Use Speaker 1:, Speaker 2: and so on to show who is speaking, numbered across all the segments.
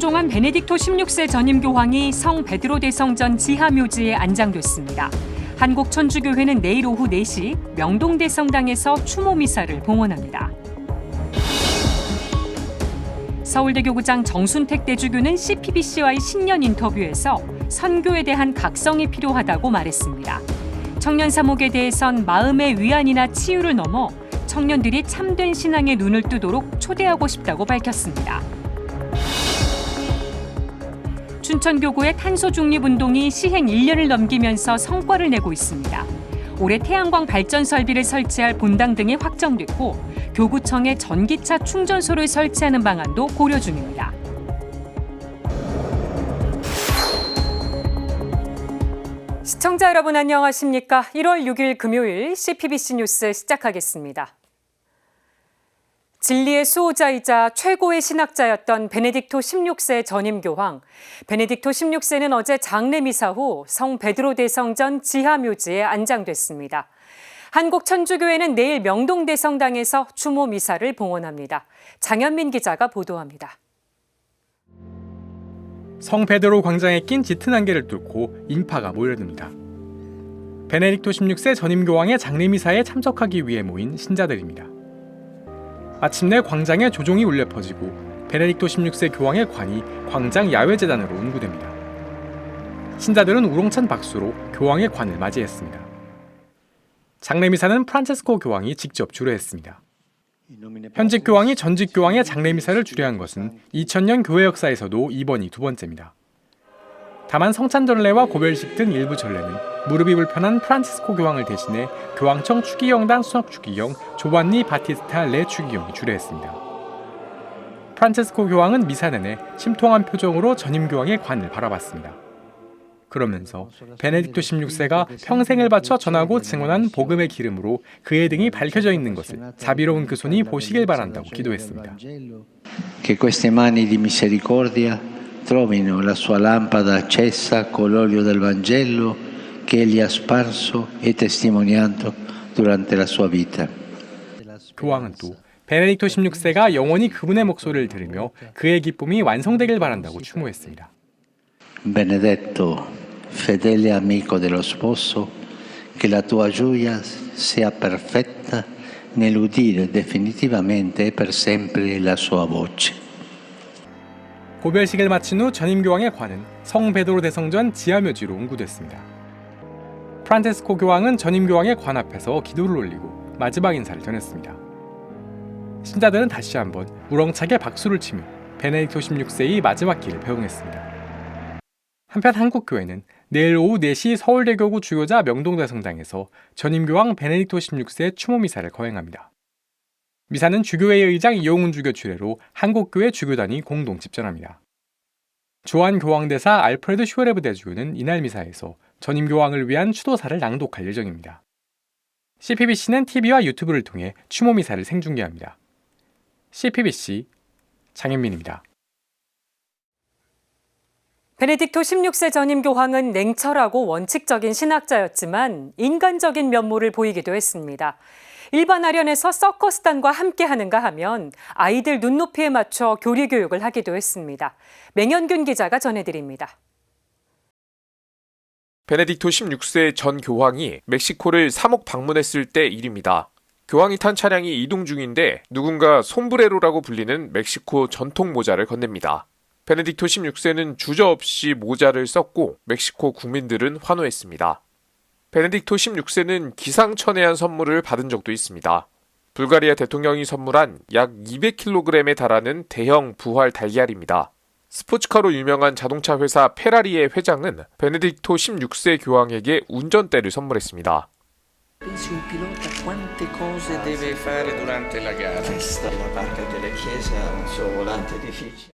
Speaker 1: 순종한 베네딕토 16세 전임 교황이 성 베드로 대성전 지하묘지에 안장됐습니다. 한국천주교회는 내일 오후 4시 명동대성당에서 추모 미사를 봉헌합니다. 서울대교구장 정순택 대주교는 CPBC와의 신년 인터뷰에서 선교에 대한 각성이 필요하다고 말했습니다. 청년 사목에 대해선 마음의 위안이나 치유를 넘어 청년들이 참된 신앙의 눈을 뜨도록 초대하고 싶다고 밝혔습니다. 춘천교구의 탄소중립운동이 시행 1년을 넘기면서 성과를 내고 있습니다. 올해 태양광 발전 설비를 설치할 본당 등이 확정됐고 교구청에 전기차 충전소를 설치하는 방안도 고려 중입니다. 시청자 여러분 안녕하십니까? 1월 6일 금요일 CPBC 뉴스 시작하겠습니다. 진리의 수호자이자 최고의 신학자였던 베네딕토 16세 전임 교황. 베네딕토 16세는 어제 장례미사 후 성 베드로 대성전 지하묘지에 안장됐습니다. 한국천주교회는 내일 명동대성당에서 추모 미사를 봉헌합니다. 장현민 기자가 보도합니다.
Speaker 2: 성 베드로 광장에 낀 짙은 안개를 뚫고 인파가 몰려듭니다. 베네딕토 16세 전임 교황의 장례미사에 참석하기 위해 모인 신자들입니다. 마침내 광장에 조종이 울려 퍼지고 베네딕토 16세 교황의 관이 광장 야외재단으로 운구됩니다. 신자들은 우렁찬 박수로 교황의 관을 맞이했습니다. 장례미사는 프란체스코 교황이 직접 주례했습니다. 현직 교황이 전직 교황의 장례미사를 주례한 것은 2000년 교회 역사에서도 이번이 두 번째입니다. 다만 성찬전례와 고별식 등 일부 전례는 무릎이 불편한 프란치스코 교황을 대신해 교황청 추기경단 수석 추기경 조반니 바티스타 레 추기경이 주례했습니다. 프란치스코 교황은 미사 내내 침통한 표정으로 전임 교황의 관을 바라봤습니다. 그러면서 베네딕토 16세가 평생을 바쳐 전하고 증언한 복음의 기름으로 그의 등이 밝혀져 있는 것을 자비로운 그 손이 보시길 바란다고 기도했습니다.
Speaker 3: Che queste mani di misericordia trovino la sua lampada accesa con l'olio del Vangelo che egli ha sparso e testimoniato durante la sua vita.
Speaker 2: 교황은 또 베네딕토 16세가 영원히 그분의 목소리를 들으며 그의 기쁨이 완성되길 바란다고 추모했습니다.
Speaker 3: Benedetto, fedele amico dello sposo, che la tua gioia sia perfetta nell'udire definitivamente e per sempre la sua voce.
Speaker 2: 고별식을 마친 후 전임 교황의 관은 성 베드로 대성전 지하묘지로 운구됐습니다. 프란체스코 교황은 전임 교황의 관 앞에서 기도를 올리고 마지막 인사를 전했습니다. 신자들은 다시 한번 우렁차게 박수를 치며 베네딕토 16세의 마지막 길을 배웅했습니다. 한편 한국교회는 내일 오후 4시 서울대교구 주교자 명동대성당에서 전임 교황 베네딕토 16세 추모 미사를 거행합니다. 미사는 주교회의 의장 이용훈 주교 주례로 한국교회 주교단이 공동 집전합니다. 조한 교황대사 알프레드 슈에레브 대주교는 이날 미사에서 전임 교황을 위한 추도사를 낭독할 예정입니다. CPBC는 TV와 유튜브를 통해 추모 미사를 생중계합니다. CPBC 장현민입니다.
Speaker 1: 베네딕토 16세 전임 교황은 냉철하고 원칙적인 신학자였지만 인간적인 면모를 보이기도 했습니다. 일반 아련에서 서커스단과 함께하는가 하면 아이들 눈높이에 맞춰 교리 교육을 하기도 했습니다. 맹현균 기자가 전해드립니다.
Speaker 4: 베네딕토 16세 전 교황이 멕시코를 사목 방문했을 때 일입니다. 교황이 탄 차량이 이동 중인데 누군가 솜브레로라고 불리는 멕시코 전통 모자를 건넵니다. 베네딕토 16세는 주저없이 모자를 썼고 멕시코 국민들은 환호했습니다. 베네딕토 16세는 기상천외한 선물을 받은 적도 있습니다. 불가리아 대통령이 선물한 약 200kg에 달하는 대형 부활 달걀입니다. 스포츠카로 유명한 자동차 회사 페라리의 회장은 베네딕토 16세 교황에게 운전대를 선물했습니다.
Speaker 5: Pensi un pilota quante cose deve fare durante la gara. La barca della chiesa ha un suo volante difficile.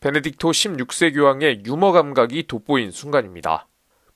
Speaker 4: 베네딕토 16세 교황의 유머 감각이 돋보인 순간입니다.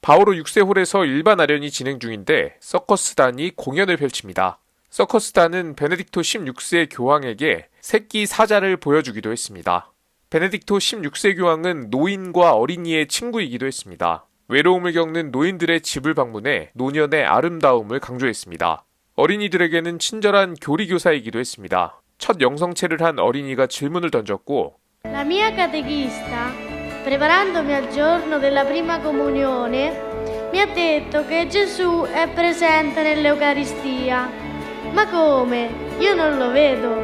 Speaker 4: 바오로 6세 홀에서 일반 아련이 진행 중인데 서커스단이 공연을 펼칩니다. 서커스단은 베네딕토 16세 교황에게 새끼 사자를 보여주기도 했습니다. 베네딕토 16세 교황은 노인과 어린이의 친구이기도 했습니다. 외로움을 겪는 노인들의 집을 방문해 노년의 아름다움을 강조했습니다. 어린이들에게는 친절한 교리교사이기도 했습니다. 첫 영성체를 한 어린이가 질문을 던졌고
Speaker 6: La mia catechista, preparandomi al giorno della prima comunione, mi ha detto che Gesù è presente nell'Eucaristia. Ma come? Io non lo vedo.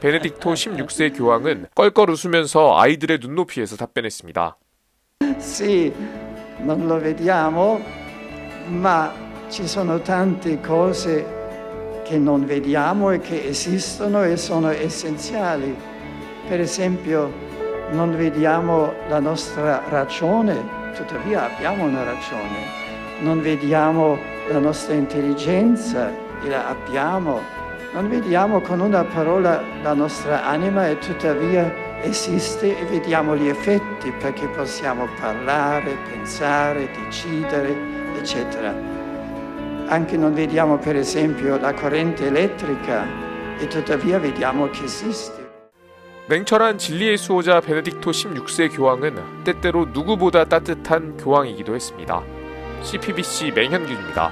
Speaker 4: 베네딕토 16세 교황은 껄껄 웃으면서 아이들의 눈높이에서 답변했습니다.
Speaker 7: Sì, non lo vediamo, ma ci sono tante cose che non vediamo e che esistono e sono essenziali. Per esempio, non vediamo la nostra ragione, tuttavia abbiamo una ragione. Non vediamo la nostra intelligenza, e la abbiamo. Non vediamo con una parola la nostra anima e tuttavia esiste e vediamo gli effetti perché possiamo parlare, pensare, decidere, eccetera. Anche non vediamo per esempio la corrente elettrica e tuttavia vediamo che esiste.
Speaker 4: 냉철한 진리의 수호자 베네딕토 16세 교황은 때때로 누구보다 따뜻한 교황이기도 했습니다. CPBC 맹현규입니다.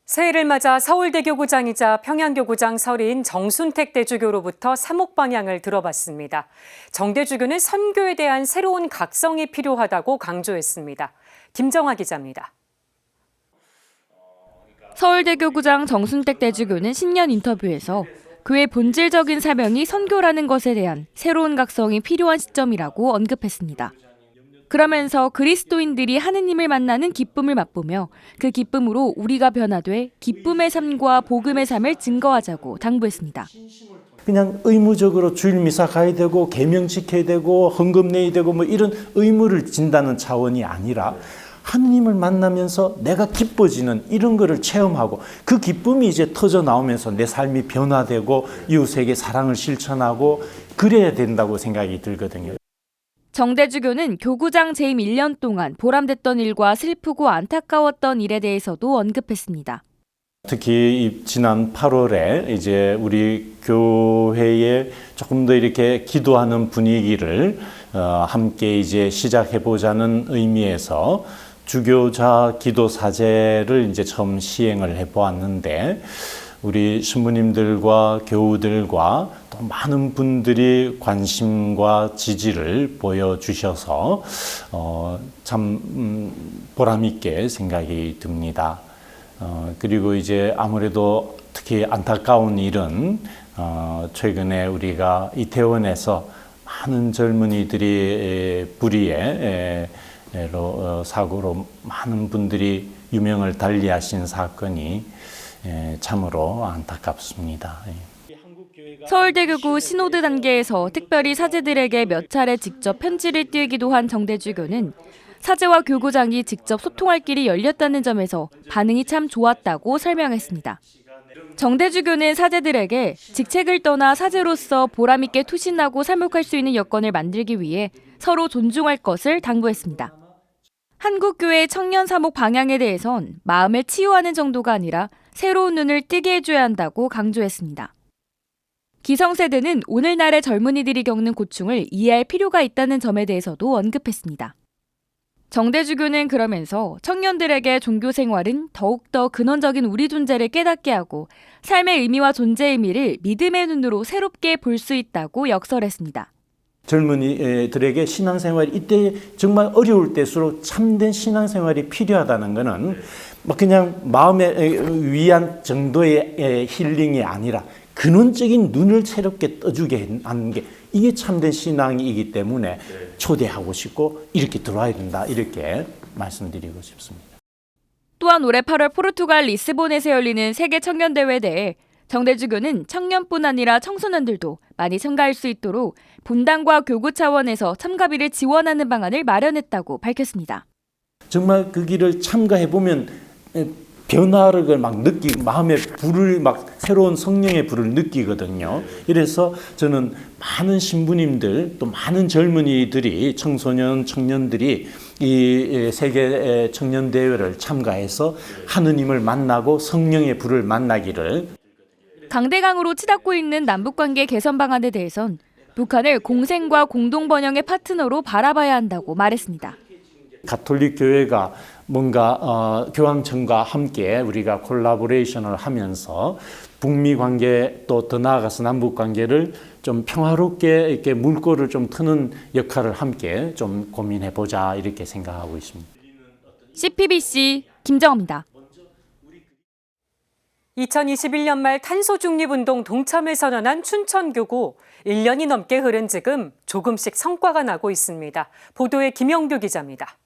Speaker 1: 새해를 맞아 서울대교구장이자 평양교구장 설인 정순택 대주교로부터 사목 방향을 들어봤습니다. 정 대주교는 선교에 대한 새로운 각성이 필요하다고 강조했습니다. 김정아 기자입니다.
Speaker 8: 서울대교구장 정순택 대주교는 신년 인터뷰에서 교회 본질적인 사명이 선교라는 것에 대한 새로운 각성이 필요한 시점이라고 언급했습니다. 그러면서 그리스도인들이 하느님을 만나는 기쁨을 맛보며 그 기쁨으로 우리가 변화돼 기쁨의 삶과 복음의 삶을 증거하자고 당부했습니다.
Speaker 9: 그냥 의무적으로 주일 미사 가야 되고 계명 지켜야 되고 헌금 내야 되고 뭐 이런 의무를 진다는 차원이 아니라 하느님을 만나면서 내가 기뻐지는 이런 거를 체험하고 그 기쁨이 이제 터져 나오면서 내 삶이 변화되고 이웃에게 사랑을 실천하고 그래야 된다고 생각이 들거든요.
Speaker 8: 정 대주교는 교구장 재임 1년 동안 보람됐던 일과 슬프고 안타까웠던 일에 대해서도 언급했습니다.
Speaker 9: 특히 지난 8월에 이제 우리 교회에 조금 더 이렇게 기도하는 분위기를 함께 이제 시작해 보자는 의미에서 주교자 기도 사제를 이제 처음 시행을 해 보았는데 우리 신부님들과 교우들과 또 많은 분들이 관심과 지지를 보여주셔서 참 보람 있게 생각이 듭니다. 그리고 이제 아무래도 특히 안타까운 일은 최근에 우리가 이태원에서 많은 젊은이들이 불의의 사고로 많은 분들이 유명을 달리하신 사건이 참으로 안타깝습니다.
Speaker 8: 서울대교구 신호드 단계에서 특별히 사제들에게 몇 차례 직접 편지를 띄우기도 한 정 대주교는 사제와 교구장이 직접 소통할 길이 열렸다는 점에서 반응이 참 좋았다고 설명했습니다. 정 대주교는 사제들에게 직책을 떠나 사제로서 보람있게 투신하고 사목할 수 있는 여건을 만들기 위해 서로 존중할 것을 당부했습니다. 한국교회 청년 사목 방향에 대해선 마음을 치유하는 정도가 아니라 새로운 눈을 뜨게 해줘야 한다고 강조했습니다. 기성세대는 오늘날의 젊은이들이 겪는 고충을 이해할 필요가 있다는 점에 대해서도 언급했습니다. 정 대주교는 그러면서 청년들에게 종교 생활은 더욱더 근원적인 우리 존재를 깨닫게 하고 삶의 의미와 존재의 의미를 믿음의 눈으로 새롭게 볼 수 있다고 역설했습니다.
Speaker 9: 젊은이들에게 신앙생활이 이때 정말 어려울 때일수록 참된 신앙생활이 필요하다는 것은 그냥 마음의 위안 정도의 힐링이 아니라 근원적인 눈을 새롭게 떠주게 하는 게 이게 참된 신앙이기 때문에 초대하고 싶고 이렇게 들어와야 된다 이렇게 말씀드리고 싶습니다.
Speaker 8: 또한 올해 8월 포르투갈 리스본에서 열리는 세계 청년대회에 대해 정 대주교는 청년뿐 아니라 청소년들도 많이 참가할 수 있도록 본당과 교구 차원에서 참가비를 지원하는 방안을 마련했다고 밝혔습니다.
Speaker 9: 정말 그 길을 참가해보면 변화를 막 느끼고 마음의 불을 막 새로운 성령의 불을 느끼거든요. 이래서 저는 많은 신부님들 또 많은 젊은이들이 청소년 청년들이 이 세계 청년 대회를 참가해서 하느님을 만나고 성령의 불을 만나기를.
Speaker 8: 강대강으로 치닫고 있는 남북관계 개선 방안에 대해선 북한을 공생과 공동번영의 파트너로 바라봐야 한다고 말했습니다.
Speaker 9: 가톨릭 교회가 뭔가 교황청과 함께 우리가 콜라보레이션을 하면서 북미 관계 또 더 나아가서 남북 관계를 좀 평화롭게 이렇게 물꼬를 좀 트는 역할을 함께 좀 고민해 보자 이렇게 생각하고 있습니다.
Speaker 8: CPBC 김정호입니다.
Speaker 1: 2021년 말 탄소 중립운동 동참을 선언한 춘천교구 1년이 넘게 흐른 지금 조금씩 성과가 나고 있습니다. 보도에 김영규 기자입니다.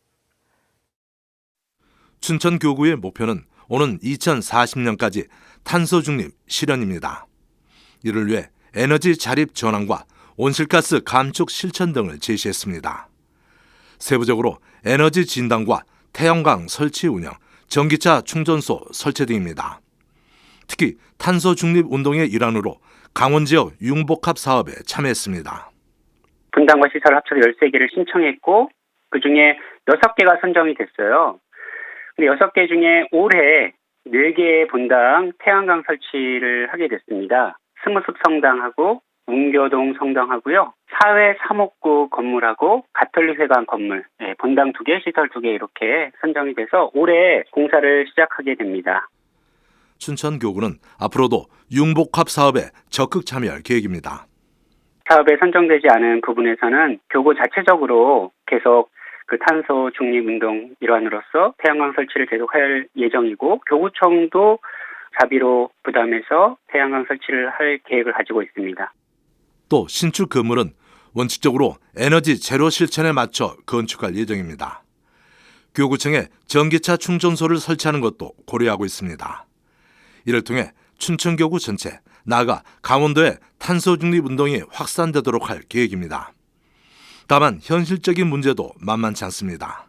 Speaker 10: 춘천교구의 목표는 오는 2040년까지 탄소 중립 실현입니다. 이를 위해 에너지 자립 전환과 온실가스 감축 실천 등을 제시했습니다. 세부적으로 에너지 진단과 태양광 설치 운영, 전기차 충전소 설치 등입니다. 특히 탄소 중립 운동의 일환으로 강원 지역 융복합 사업에 참여했습니다.
Speaker 11: 분당과 시설 합쳐서 13개를 신청했고 그중에 6개가 선정이 됐어요. 근데 6개 중에 올해 4개의 분당 태양광 설치를 하게 됐습니다. 스무습 성당하고 문교동 성당하고요. 사회 3호구 건물하고 가톨릭 회관 건물, 분당 2개, 시설 2개 이렇게 선정이 돼서 올해 공사를 시작하게 됩니다.
Speaker 10: 춘천교구는 앞으로도 융복합 사업에 적극 참여할 계획입니다.
Speaker 11: 사업에 선정되지 않은 부분에서는 교구 자체적으로 계속 그 탄소 중립 운동 일환으로서 태양광 설치를 계속할 예정이고 교구청도 자비로 부담해서 태양광 설치를 할 계획을 가지고 있습니다.
Speaker 10: 또 신축 건물은 원칙적으로 에너지 제로 실천에 맞춰 건축할 예정입니다. 교구청에 전기차 충전소를 설치하는 것도 고려하고 있습니다. 이를 통해 춘천교구 전체, 나아가 강원도의 탄소 중립 운동이 확산되도록 할 계획입니다. 다만 현실적인 문제도 만만치 않습니다.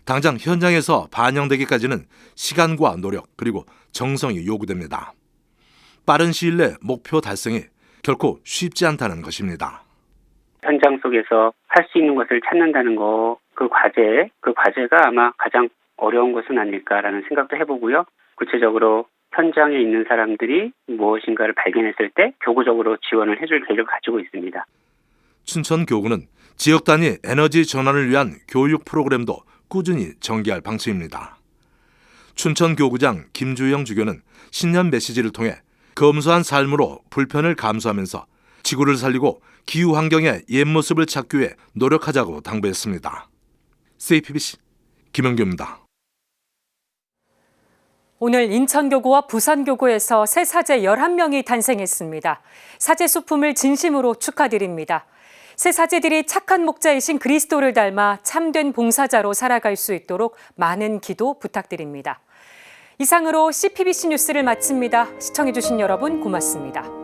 Speaker 10: 당장 현장에서 반영되기까지는 시간과 노력 그리고 정성이 요구됩니다. 빠른 시일 내 목표 달성이 결코 쉽지 않다는 것입니다.
Speaker 11: 현장 속에서 할 수 있는 것을 찾는다는 거, 그 과제가 아마 가장 어려운 것은 아닐까라는 생각도 해보고요. 구체적으로 현장에 있는 사람들이 무엇인가를 발견했을 때 교구적으로 지원을 해줄 계획을 가지고 있습니다.
Speaker 10: 춘천교구는 지역 단위 에너지 전환을 위한 교육 프로그램도 꾸준히 전개할 방침입니다. 춘천교구장 김주영 주교는 신년 메시지를 통해 검소한 삶으로 불편을 감수하면서 지구를 살리고 기후 환경의 옛 모습을 찾기 위해 노력하자고 당부했습니다. CPBC 김영규입니다.
Speaker 1: 오늘 인천교구와 부산교구에서 새 사제 11명이 탄생했습니다. 사제 소품을 진심으로 축하드립니다. 새 사제들이 착한 목자이신 그리스도를 닮아 참된 봉사자로 살아갈 수 있도록 많은 기도 부탁드립니다. 이상으로 CPBC 뉴스를 마칩니다. 시청해주신 여러분 고맙습니다.